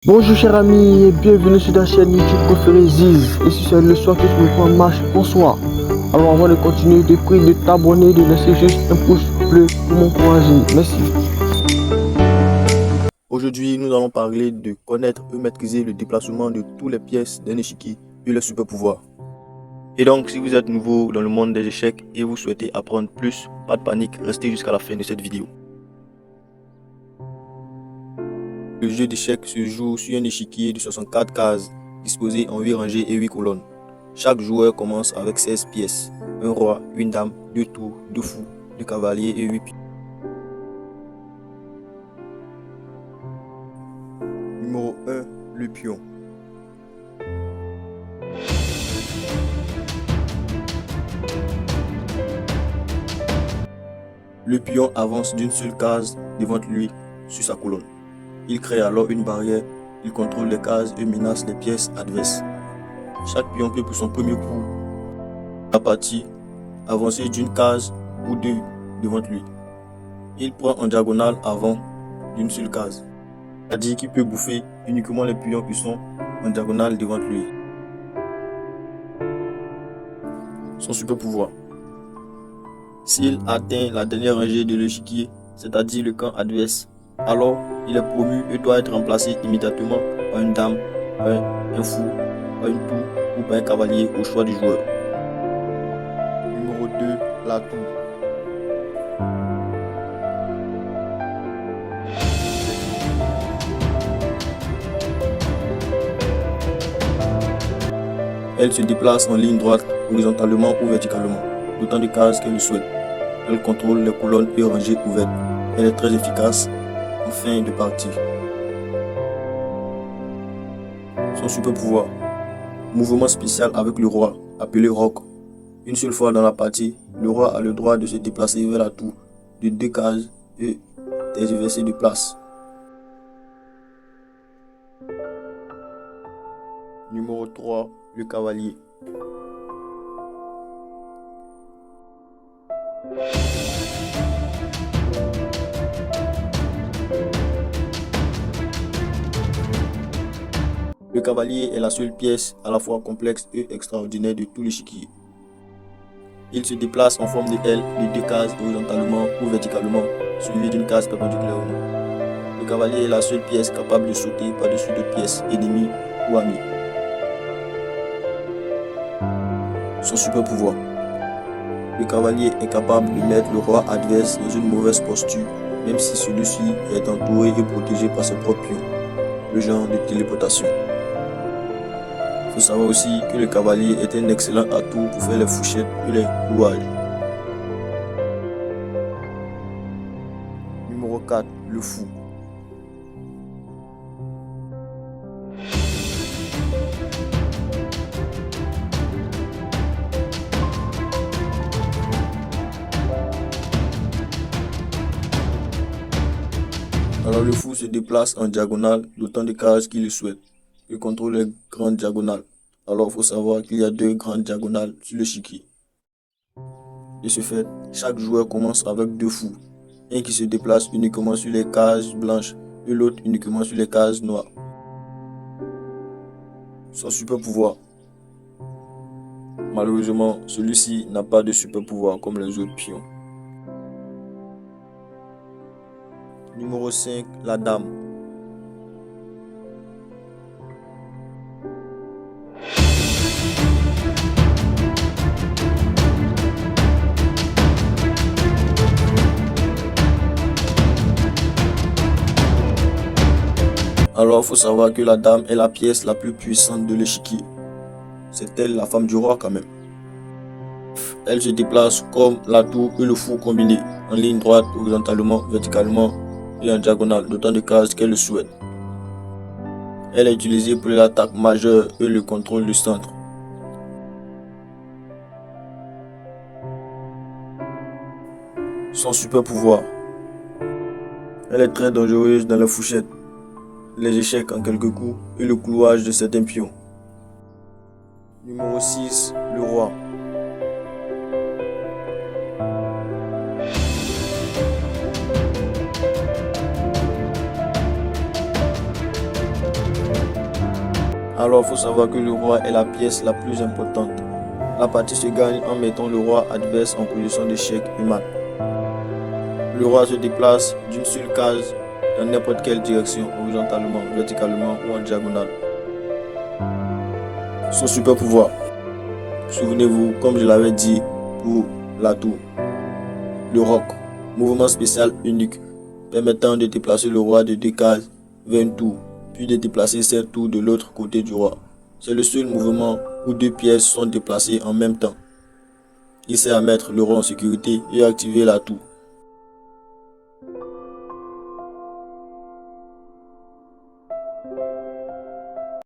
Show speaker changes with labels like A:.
A: Bonjour chers amis et bienvenue sur ta chaîne YouTube préférée Ziz. Et si c'est le soir que tu me prends en marche, bonsoir. Alors avant de continuer, je te prie de t'abonner, de laisser juste un pouce bleu pour m'encourager. Merci.
B: Aujourd'hui, nous allons parler de connaître et maîtriser le déplacement de toutes les pièces d'un échiquier et le super pouvoir. Et donc, si vous êtes nouveau dans le monde des échecs et vous souhaitez apprendre plus, pas de panique, restez jusqu'à la fin de cette vidéo. Le jeu d'échecs se joue sur un échiquier de 64 cases, disposé en 8 rangées et 8 colonnes. Chaque joueur commence avec 16 pièces, un roi, une dame, 2 tours, 2 fous, 2 cavaliers et 8 pions. Numéro 1, le pion. Le pion avance d'une seule case devant lui sur sa colonne. Il crée alors une barrière, il contrôle les cases et menace les pièces adverses. Chaque pion peut pour son premier coup la partie avancer d'une case ou deux devant lui. Il prend en diagonale avant d'une seule case, c'est-à-dire qu'il peut bouffer uniquement les pions qui sont en diagonale devant lui. Son super pouvoir. S'il atteint la dernière rangée de l'échiquier, c'est-à-dire le camp adverse, alors il est promu et doit être remplacé immédiatement par une dame, par un fou, par une tour ou par un cavalier au choix du joueur. Numéro 2, la tour. Elle se déplace en ligne droite, horizontalement ou verticalement, d'autant de cases qu'elle le souhaite. Elle contrôle les colonnes et rangées ouvertes. Elle est très efficace en fin de partie. Son super pouvoir. Mouvement spécial avec le roi, appelé roc. Une seule fois dans la partie, le roi a le droit de se déplacer vers la tour de 2 cases et tergiverser de place. Numéro 3, le cavalier. Le cavalier est la seule pièce à la fois complexe et extraordinaire de tout l'échiquier. Il se déplace en forme de L de 2 cases horizontalement ou verticalement, suivi d'une case perpendiculairement. Le cavalier est la seule pièce capable de sauter par-dessus de pièces ennemies ou amies. Son super pouvoir. Le cavalier est capable de mettre le roi adverse dans une mauvaise posture, même si celui-ci est entouré et protégé par ses propres pions, le genre de téléportation. Il faut savoir aussi que le cavalier est un excellent atout pour faire les fourchettes et les rouages. Numéro 4, le fou. Alors le fou se déplace en diagonale d'autant de cases qu'il le souhaite. Il contrôle les grandes diagonales. Alors il faut savoir qu'il y a 2 grandes diagonales sur l'échiquier. De ce fait, chaque joueur commence avec 2 fous. Un qui se déplace uniquement sur les cases blanches et l'autre uniquement sur les cases noires. Son super pouvoir. Malheureusement, celui-ci n'a pas de super pouvoir comme les autres pions. Numéro 5, la dame. Alors, il faut savoir que la dame est la pièce la plus puissante de l'échiquier. C'est elle la femme du roi quand même. Elle se déplace comme la tour et le fou combinés, en ligne droite, horizontalement, verticalement et en diagonale, d'autant de cases qu'elle le souhaite. Elle est utilisée pour l'attaque majeure et le contrôle du centre. Son super pouvoir. Elle est très dangereuse dans la fourchette, les échecs en quelques coups et le clouage de certains pions. Numéro 6, le roi. Alors il faut savoir que le roi est la pièce la plus importante. La partie se gagne en mettant le roi adverse en position d'échec humain. Le roi se déplace d'une seule case dans n'importe quelle direction, horizontalement, verticalement ou en diagonale. Son super pouvoir. Souvenez-vous, comme je l'avais dit pour la tour. Le roc, mouvement spécial unique, permettant de déplacer le roi de 2 cases vers une tour, puis de déplacer cette tour de l'autre côté du roi. C'est le seul mouvement où 2 pièces sont déplacées en même temps. Il sert à mettre le roi en sécurité et à activer la tour.